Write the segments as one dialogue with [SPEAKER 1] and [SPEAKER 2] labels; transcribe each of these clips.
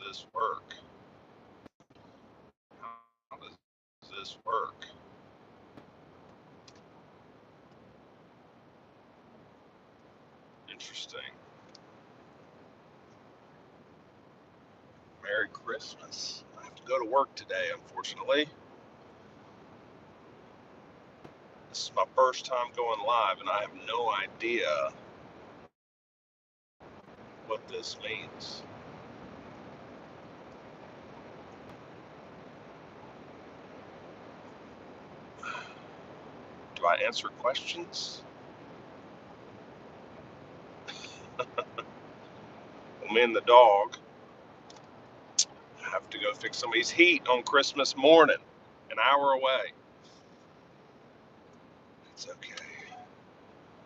[SPEAKER 1] this work? How does this work? Interesting. Merry Christmas. I have to go to work today, unfortunately. This is my first time going live, and I have no idea what this means. Do I answer questions? Well, me and the dog have to go fix somebody's heat on Christmas morning, an hour away. It's okay.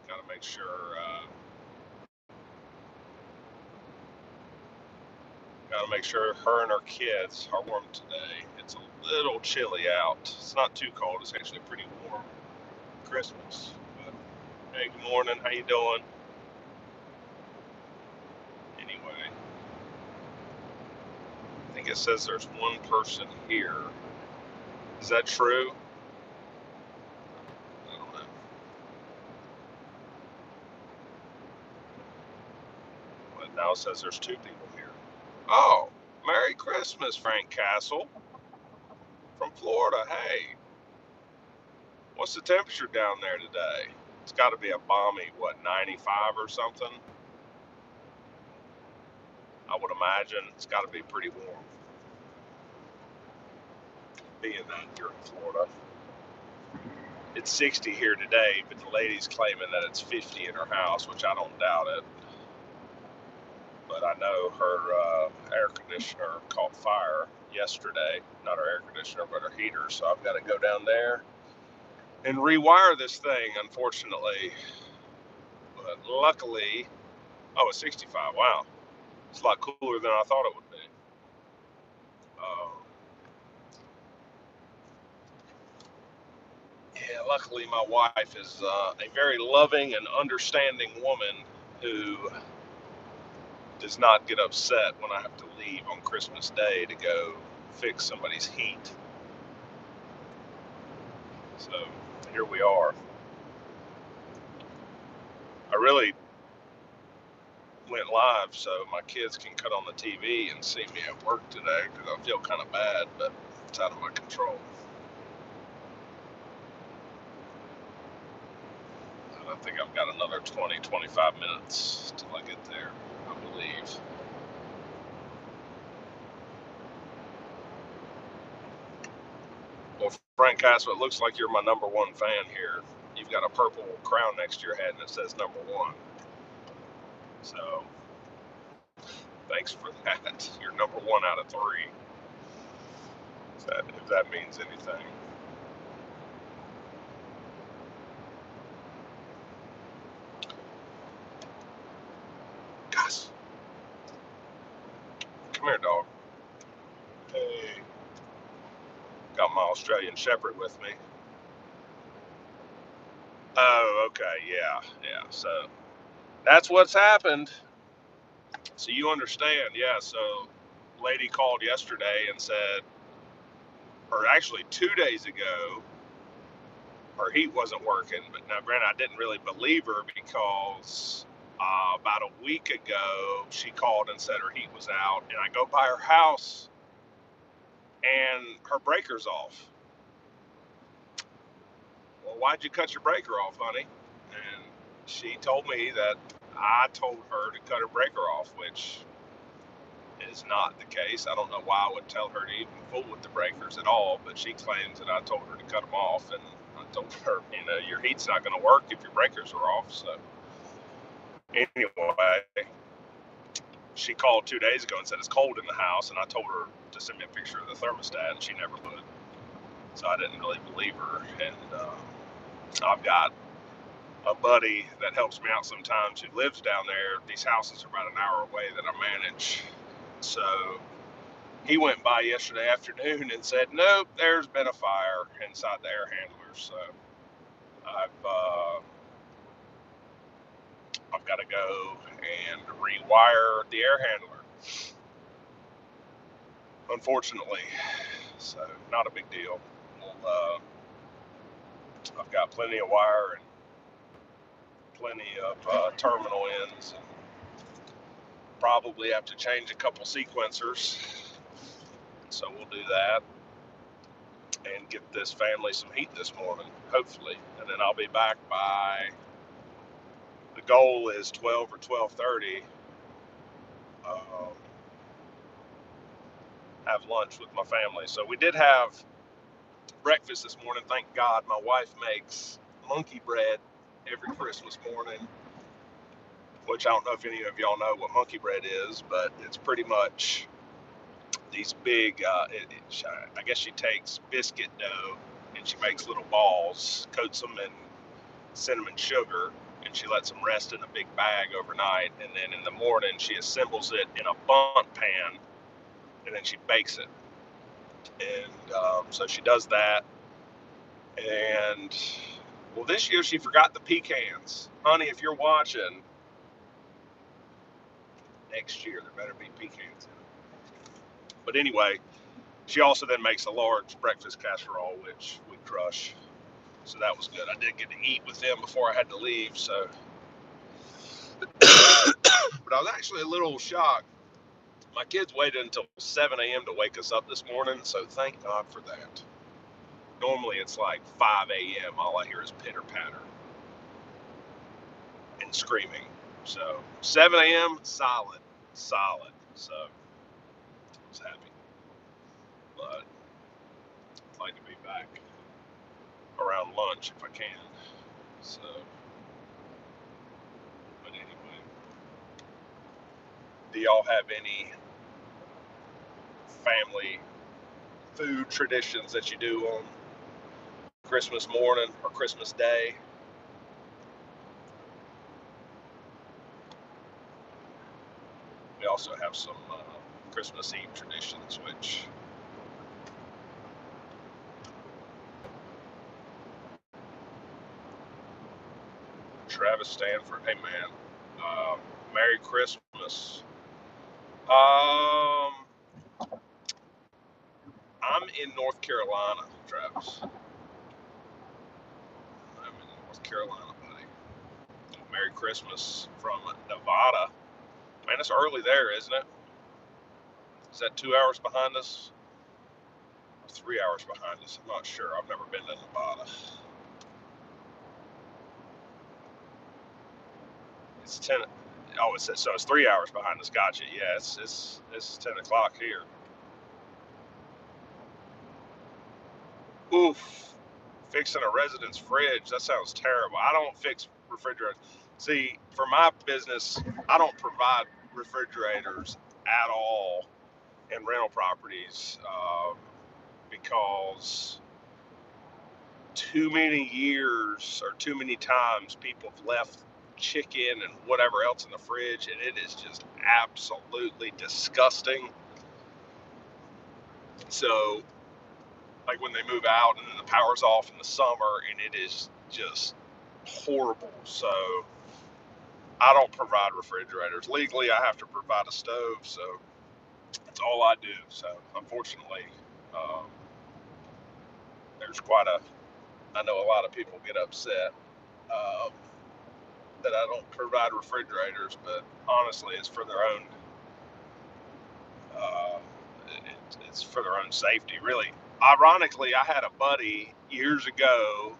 [SPEAKER 1] Gotta make sure, her and her kids are warm today. It's a little chilly out. It's not too cold. It's actually pretty warm. Christmas. But, hey, good morning. How you doing? Anyway, I think it says there's one person here. Is that true? I don't know. But now it says there's two people here. Oh, Merry Christmas, Frank Castle from Florida. Hey, what's the temperature down there today? It's got to be a balmy, 95 or something? I would imagine it's got to be pretty warm. Being that you're in Florida. It's 60 here today, but the lady's claiming that it's 50 in her house, which I don't doubt it. But I know her air conditioner caught fire yesterday. Not her air conditioner, but her heater. So I've got to go down there and rewire this thing, unfortunately. But luckily, oh, it's 65. Wow. It's a lot cooler than I thought it would be. Yeah, luckily my wife is a very loving and understanding woman who does not get upset when I have to leave on Christmas Day to go fix somebody's heat. So here we are. I really went live so my kids can cut on the TV and see me at work today because I feel kind of bad, but it's out of my control. I think I've got another 20-25 minutes till I get there, I believe. Well, Frank Castle, it looks like you're my number one fan here. You've got a purple crown next to your head and it says number one. So, thanks for that. You're number one out of three. If that means anything. Gus. Come here, dog. Hey. Got my Australian Shepherd with me. Oh, okay, yeah. So that's what's happened. So you understand, yeah. So lady called yesterday and said, or actually 2 days ago, her heat wasn't working. But now, granted, I didn't really believe her because about a week ago she called and said her heat was out, and I go by her house and her breaker's off. Well, why'd you cut your breaker off, honey? And she told me that I told her to cut her breaker off, which is not the case. I don't know why I would tell her to even fool with the breakers at all, but she claims that I told her to cut them off, and I told her, your heat's not going to work if your breakers are off. So anyway, she called 2 days ago and said it's cold in the house, and I told her to send me a picture of the thermostat, and she never would. So I didn't really believe her, and I've got a buddy that helps me out sometimes who lives down there. These houses are about an hour away that I manage. So he went by yesterday afternoon and said, nope, there's been a fire inside the air handler. So I've got to go and rewire the air handler. unfortunately. So not a big deal. We'll, I've got plenty of wire and plenty of terminal ends, and probably have to change a couple sequencers. So we'll do that and get this family some heat this morning, hopefully. And then I'll be back by, the goal is 12 or 12:30. Have lunch with my family. So we did have breakfast this morning. Thank God my wife makes monkey bread every Christmas morning, which I don't know if any of y'all know what monkey bread is, but it's pretty much these big, I guess she takes biscuit dough and she makes little balls, coats them in cinnamon sugar, and she lets them rest in a big bag overnight. And then in the morning, she assembles it in a bundt pan, and then she bakes it. And so she does that. And well, this year she forgot the pecans. Honey, if you're watching, next year there better be pecans in it. But anyway, she also then makes a large breakfast casserole, which we crush. So that was good. I did get to eat with them before I had to leave. So, but I was actually a little shocked. My kids waited until 7 a.m. to wake us up this morning, so thank God for that. Normally it's like 5 a.m. All I hear is pitter patter and screaming. So 7 a.m. solid. So I was happy, but I'd like to be back around lunch if I can. So, but anyway, do y'all have any family food traditions that you do on Christmas morning or Christmas Day? We also have some Christmas Eve traditions, which Travis Stanford, hey man, Merry Christmas. Um, I'm in North Carolina, Travis. I'm in North Carolina, buddy. Merry Christmas from Nevada. Man, it's early there, isn't it? Is that 2 hours behind us? Or 3 hours behind us? I'm not sure. I've never been to Nevada. It's 10. Oh, so it's 3 hours behind us. Gotcha. Yeah, it's 10 o'clock here. Oof. Fixing a resident's fridge. That sounds terrible. I don't fix refrigerators. See, for my business, I don't provide refrigerators at all in rental properties because too many years or too many times people have left chicken and whatever else in the fridge, and it is just absolutely disgusting. So, like when they move out and the power's off in the summer, and it is just horrible. So, I don't provide refrigerators. Legally, I have to provide a stove, so that's all I do. So, unfortunately, um, there's quite a, I know a lot of people get upset um, that I don't provide refrigerators, but honestly, it's for their own, uh, it's for their own safety, really. Ironically, I had a buddy years ago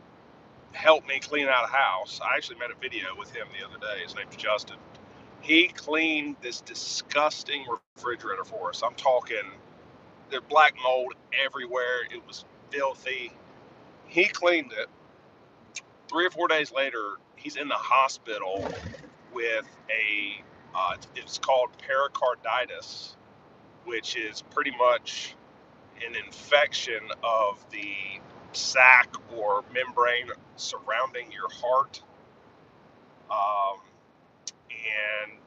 [SPEAKER 1] help me clean out a house. I actually made a video with him the other day. His name's Justin. He cleaned this disgusting refrigerator for us. I'm talking, there's black mold everywhere. It was filthy. He cleaned it. 3 or 4 days later, he's in the hospital with it's called pericarditis, which is pretty much an infection of the sac or membrane surrounding your heart. Um, and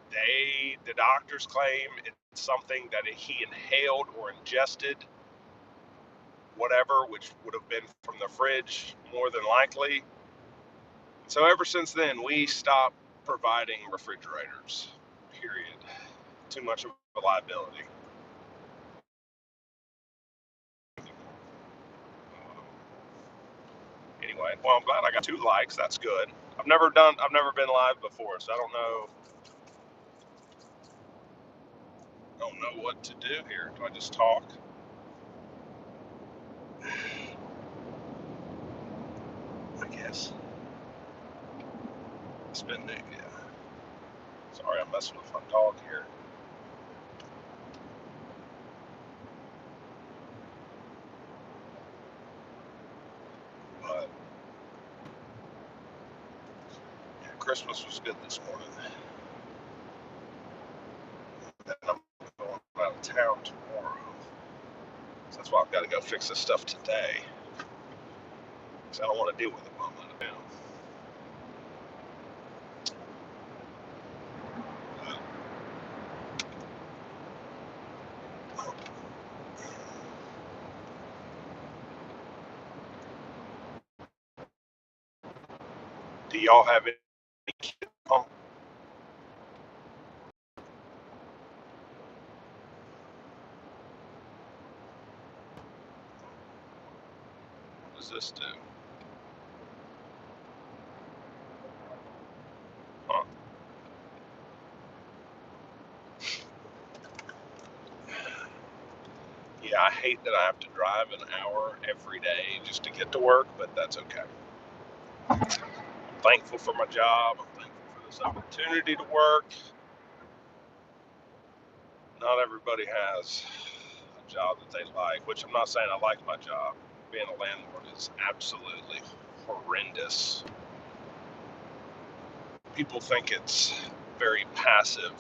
[SPEAKER 1] the doctors claim it's something that he inhaled or ingested, whatever, which would have been from the fridge more than likely. So ever since then, we stopped providing refrigerators. Period. Too much of a liability. anyway. Well, I'm glad I got 2 likes. That's good. I've never been live before, so I don't know what to do here. Do I just talk? I guess. Spin Nick, yeah. Sorry, I'm messing with my dog here. But yeah, Christmas was good this morning. And I'm going out of town tomorrow. So that's why I've got to go fix this stuff today. Because I don't want to deal with it while I'm out of town. Do y'all have any kids? What does this do? Huh. Yeah, I hate that I have to drive an hour every day just to get to work, but that's okay. I'm thankful for my job. I'm thankful for this opportunity to work. Not everybody has a job that they like, which I'm not saying I like my job. Being a landlord is absolutely horrendous. People think it's very passive.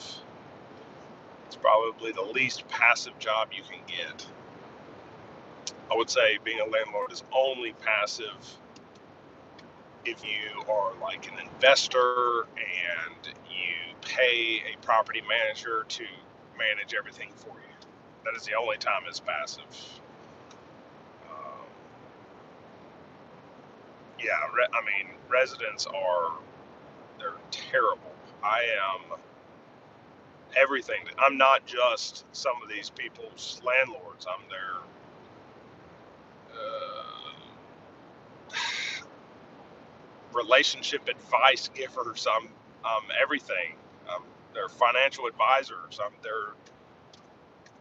[SPEAKER 1] It's probably the least passive job you can get. I would say being a landlord is only passive if you are like an investor and you pay a property manager to manage everything for you. That is the only time it's passive. Yeah, residents they're terrible. I am everything. I'm not just some of these people's landlords. I'm their relationship advice givers. I'm everything. I'm their financial advisors. I'm their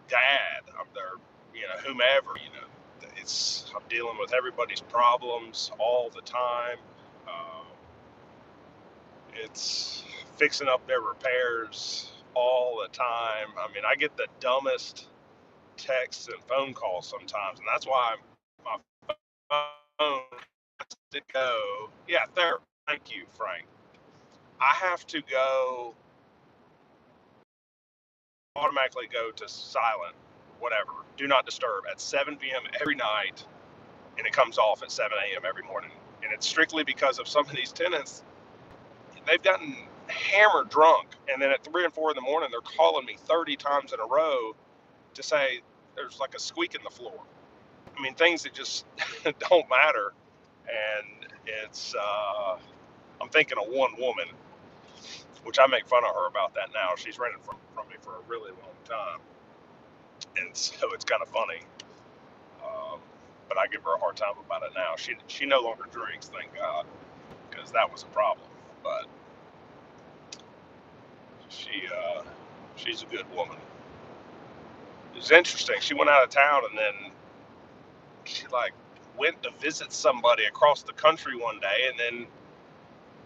[SPEAKER 1] dad. I'm their, whomever. I'm dealing with everybody's problems all the time. Uh, it's fixing up their repairs all the time. I mean, I get the dumbest texts and phone calls sometimes, and that's why my phone has to go. Yeah, there. Thank you, Frank. I have to go automatically go to silent, whatever, do not disturb at 7 p.m. every night, and it comes off at 7 a.m. every morning. And it's strictly because of some of these tenants. They've gotten hammered drunk, and then at 3 and 4 in the morning, they're calling me 30 times in a row to say there's like a squeak in the floor. I mean, things that just don't matter. And I'm thinking of one woman, which I make fun of her about that now. She's rented from me for a really long time. And so it's kind of funny. But I give her a hard time about it now. She no longer drinks, thank God, because that was a problem. But she's a good woman. It was interesting. She went out of town and then she like went to visit somebody across the country one day, and then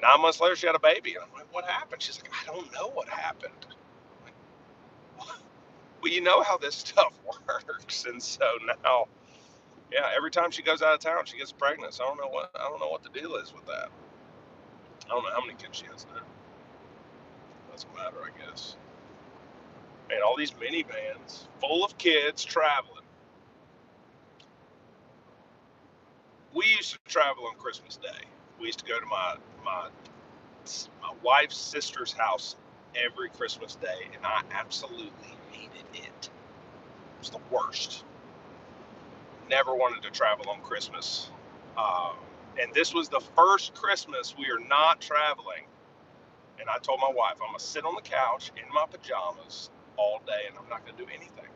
[SPEAKER 1] 9 months later she had a baby. And I'm like, what happened? She's like, I don't know what happened. Well, you know how this stuff works. And so now, yeah, every time she goes out of town, she gets pregnant. So I don't know what the deal is with that. I don't know how many kids she has now. Doesn't matter, I guess. And all these minivans full of kids traveling. We used to travel on Christmas Day. We used to go to my wife's sister's house every Christmas Day, and I absolutely hated it. It was the worst. Never wanted to travel on Christmas. And this was the first Christmas we are not traveling. And I told my wife, I'm going to sit on the couch in my pajamas all day, and I'm not going to do anything.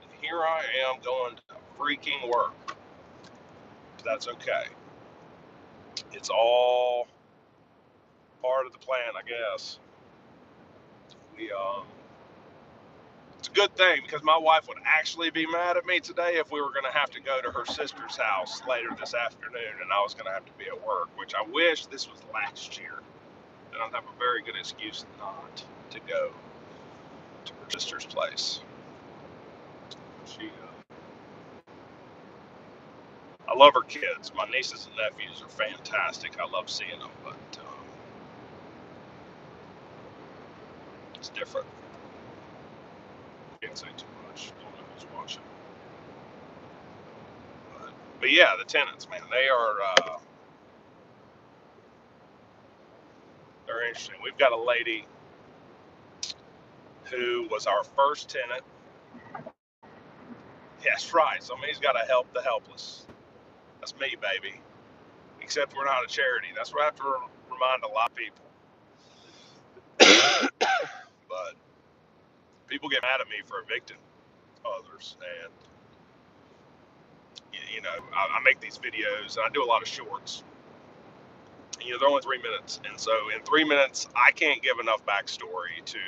[SPEAKER 1] And here I am going to freaking work. That's okay. It's all part of the plan, I guess. We It's a good thing because my wife would actually be mad at me today if we were going to have to go to her sister's house later this afternoon and I was going to have to be at work, which I wish this was last year. Then I'd have a very good excuse not to go to her sister's place. I love her kids. My nieces and nephews are fantastic. I love seeing them, but it's different. Can't say too much. Don't know who's watching. But yeah, the tenants, man, they're interesting. We've got a lady who was our first tenant. That's right. Somebody's got to help the helpless. That's me, baby. Except we're not a charity. That's what I have to remind a lot of people. But people get mad at me for evicting others, and I make these videos and I do a lot of shorts. And, they're only 3 minutes, and so in 3 minutes, I can't give enough backstory to,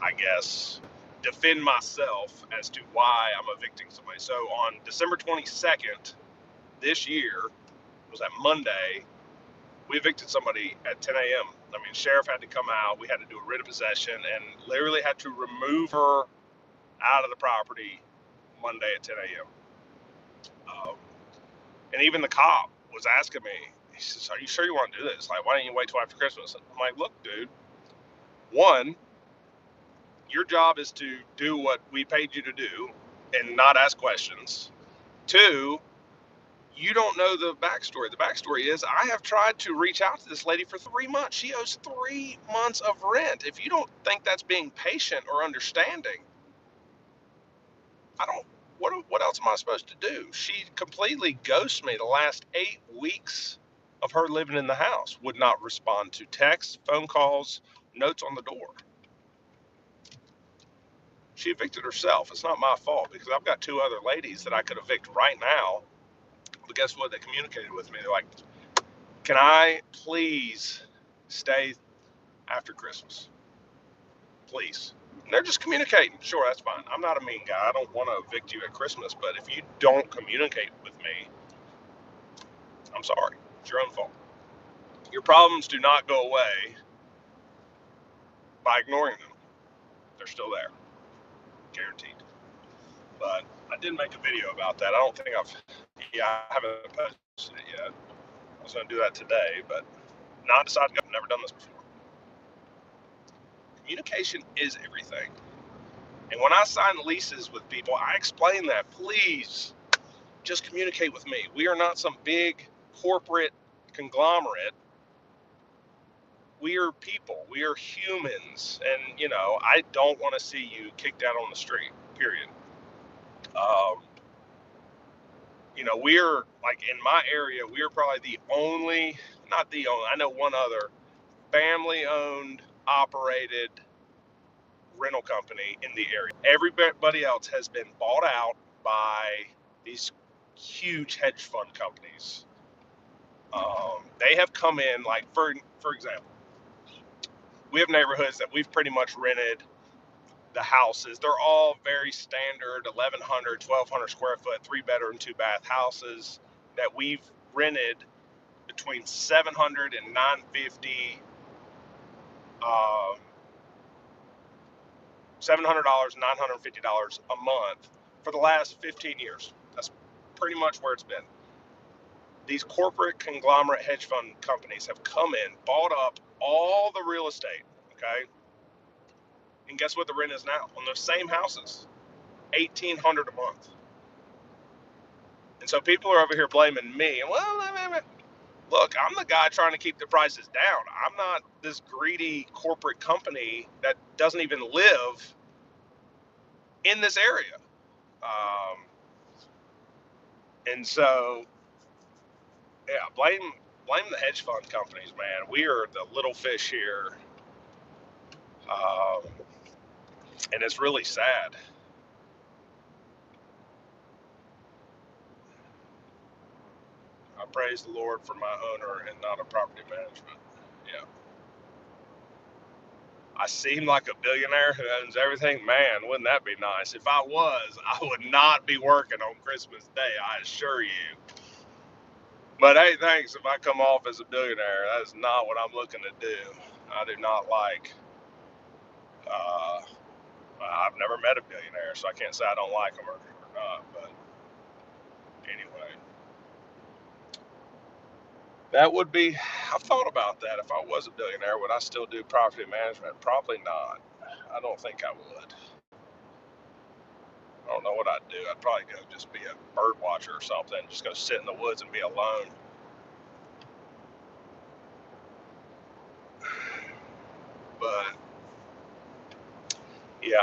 [SPEAKER 1] I guess, defend myself as to why I'm evicting somebody. So on December 22nd this year, was that Monday, we evicted somebody at 10 a.m. I mean, sheriff had to come out. We had to do a writ of possession and literally had to remove her out of the property Monday at 10 a.m. And even the cop was asking me, he says, "Are you sure you want to do this? Like, why don't you wait till after Christmas?" I'm like, "Look, dude, one, your job is to do what we paid you to do and not ask questions. Two, you don't know the backstory. The backstory is I have tried to reach out to this lady for 3 months. She owes 3 months of rent. If you don't think that's being patient or understanding, I don't. What else am I supposed to do? She completely ghosted me the last 8 weeks of her living in the house. Would not respond to texts, phone calls, notes on the door. She evicted herself. It's not my fault because I've got two other ladies that I could evict right now. But guess what? They communicated with me. They're like, "Can I please stay after Christmas? Please." And they're just communicating. Sure, that's fine. I'm not a mean guy. I don't want to evict you at Christmas. But if you don't communicate with me, I'm sorry. It's your own fault. Your problems do not go away by ignoring them. They're still there. Guaranteed. But I did make a video about that. I don't think I haven't posted it yet. I was going to do that today, but not decided to go. I've never done this before. Communication is everything. And when I sign leases with people, I explain that. Please, just communicate with me. We are not some big corporate conglomerate. We are people. We are humans. And, I don't want to see you kicked out on the street, period. We're, like, in my area, we're probably the only, not the only, I know one other family-owned, operated rental company in the area. Everybody else has been bought out by these huge hedge fund companies. They have come in, like, for example, we have neighborhoods that we've pretty much rented the houses. They're all very standard 1,100, 1,200 square foot, 3-bedroom, 2-bath houses that we've rented between $700 and $950, $700, $950 a month for the last 15 years. That's pretty much where it's been. These corporate conglomerate hedge fund companies have come in, bought up all the real estate, okay? And guess what the rent is now on those same houses? $1,800 a month. And so people are over here blaming me. Well, look, I'm the guy trying to keep the prices down. I'm not this greedy corporate company that doesn't even live in this area. And so, yeah, blame the hedge fund companies, man. We are the little fish here, and it's really sad. I praise the Lord for my owner and not a property management. Yeah. I seem like a billionaire who owns everything. Man, wouldn't that be nice? If I was, I would not be working on Christmas Day, I assure you. But hey, thanks. If I come off as a billionaire, that is not what I'm looking to do. I do not like, uh, I've never met a billionaire, so I can't say I don't like them or not. But anyway, that would be, I've thought about that. If I was a billionaire, would I still do property management? Probably not. I don't think I would. I don't know what I'd do. I'd probably go just be a bird watcher or something. Just go sit in the woods and be alone. But yeah,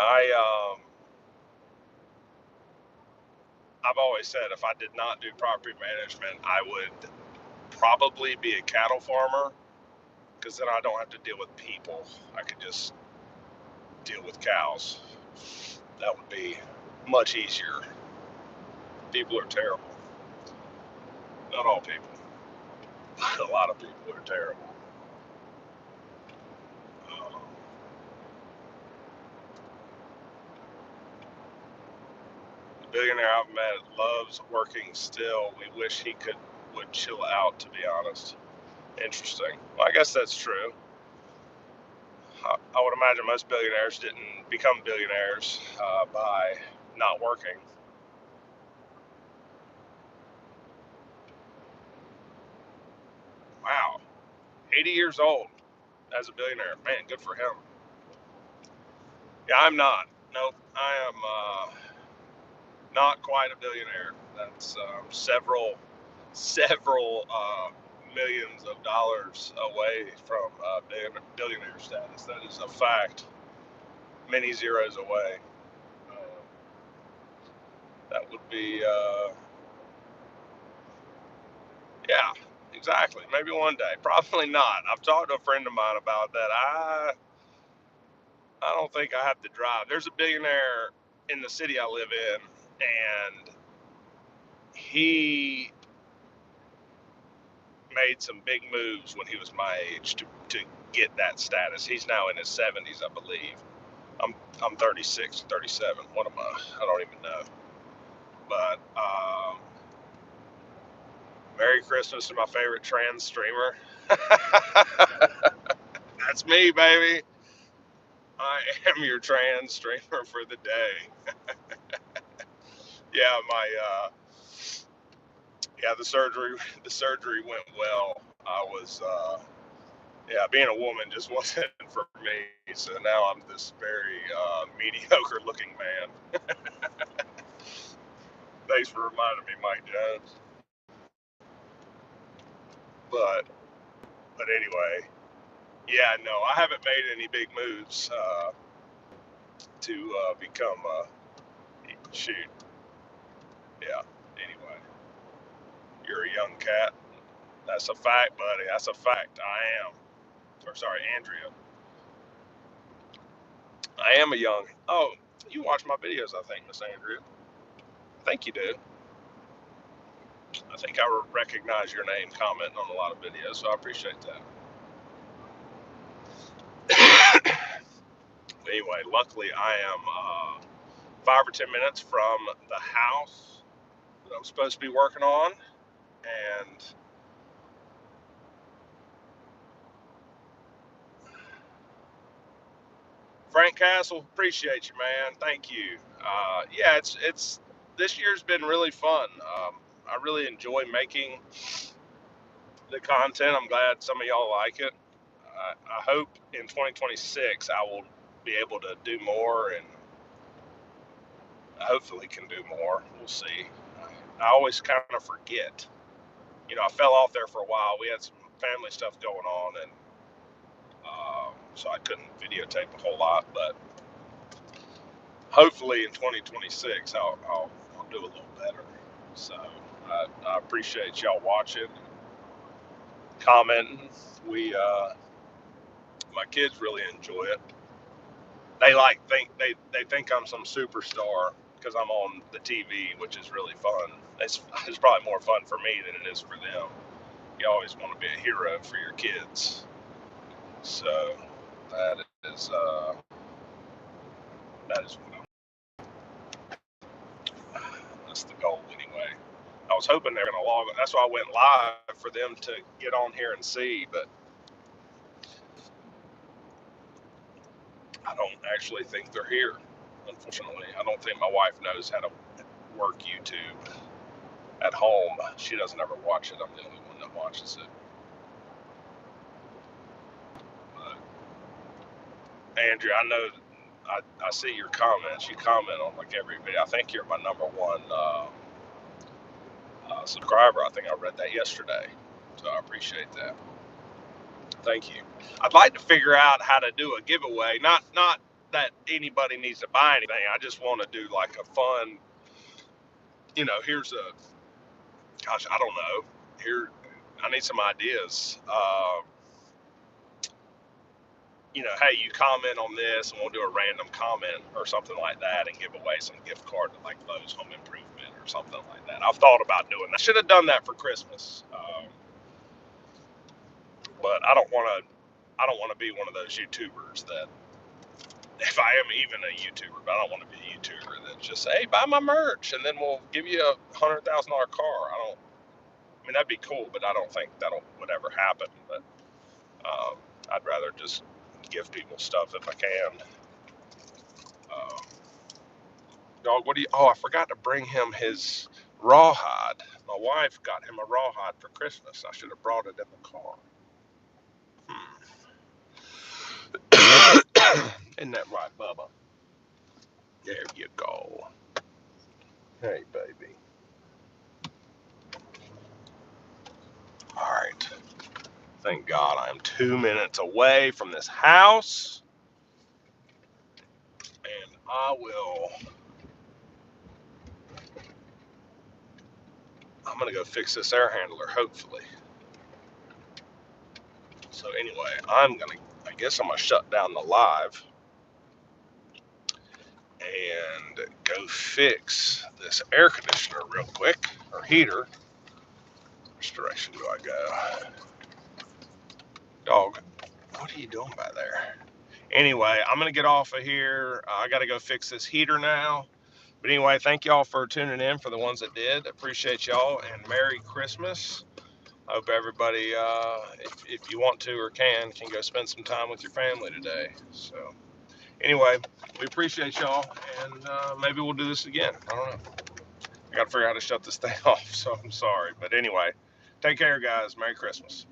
[SPEAKER 1] I've always said if I did not do property management, I would probably be a cattle farmer, because then I don't have to deal with people. I could just deal with cows. That would be much easier. People are terrible. Not all people, but a lot of people are terrible. Um, the billionaire I've met loves working still. We wish he would chill out, to be honest. Interesting. Well, I guess that's true. I would imagine most billionaires didn't become billionaires by not working. Wow, 80 years old as a billionaire. Man, good for him. Yeah, I'm not. Nope, I am not quite a billionaire. That's several millions of dollars away from billionaire status. That is a fact. Many zeros away. Uh, that would be, yeah, exactly. Maybe one day. Probably not. I've talked to a friend of mine about that. I don't think I have to drive. There's a billionaire in the city I live in, and he made some big moves when he was my age to get that status. He's now in his 70s, I believe. I'm 36, 37. What am I? I don't even know. But Merry Christmas to my favorite trans streamer. That's me, baby. I am your trans streamer for the day. Yeah, the surgery went well. I was yeah, being a woman just wasn't for me. So now I'm this very mediocre looking man. Thanks for reminding me, Mike Jones. But anyway, yeah, no, I haven't made any big moves to become shoot. Yeah. Anyway, you're a young cat. That's a fact, buddy. That's a fact. I am. Or sorry, Andrea. I am a young. Oh, you watch my videos, I think, Miss Andrea. I think you do. I think I recognize your name commenting on a lot of videos, so I appreciate that. Anyway, luckily I am 5 or 10 minutes from the house that I'm supposed to be working on, and Frank Castle, appreciate you, man. Thank you. Yeah, it's this year's been really fun. I really enjoy making the content. I'm glad some of y'all like it. I hope in 2026 I will be able to do more, and I hopefully can do more. We'll see. I always kind of forget. I fell off there for a while. We had some family stuff going on, and so I couldn't videotape a whole lot. But hopefully in 2026 I'll do a little better. So I appreciate y'all watching, commenting. My kids really enjoy it. They think I'm some superstar because I'm on the TV, which is really fun. It's probably more fun for me than it is for them. You always want to be a hero for your kids. So that is that's the goal anyway. I was hoping they were going to log on. That's why I went live for them to get on here and see, but I don't actually think they're here, unfortunately. I don't think my wife knows how to work YouTube at home. She doesn't ever watch it. I'm the only one that watches it. But, Andrew, I know I see your comments. You comment on like every video. I think you're my #1 subscriber. I think I read that yesterday, so I appreciate that. Thank you. I'd like to figure out how to do a giveaway. Not that anybody needs to buy anything. I just want to do like a fun, here's a, gosh, I don't know. Here, I need some ideas. Hey, you comment on this and we'll do a random comment or something like that and give away some gift card to like Lowe's Home Improvement or something like that. I've thought about doing that. I should have done that for Christmas. But I don't want to be one of those YouTubers that, if I am even a YouTuber, but I don't want to be a YouTuber that just say, hey, buy my merch and then we'll give you a $100,000 car. I mean, that'd be cool, but I don't think would ever happen. But I'd rather just give people stuff if I can. Dog, I forgot to bring him his rawhide. My wife got him a rawhide for Christmas. I should have brought it in the car. Isn't that right, Bubba? There you go. Hey, baby. All right. Thank God I am 2 minutes away from this house. And I'm going to go fix this air handler, hopefully. So anyway, I guess I'm going to shut down the live and go fix this air conditioner real quick, or heater. Which direction do I go? Dog, what are you doing by there? Anyway, I'm going to get off of here. I got to go fix this heater now. But anyway, thank y'all for tuning in, for the ones that did. Appreciate y'all, and Merry Christmas. I hope everybody, if you want to or can go spend some time with your family today. So anyway, we appreciate y'all, and maybe we'll do this again. I don't know. I got to figure out how to shut this thing off, so I'm sorry. But anyway, take care, guys. Merry Christmas.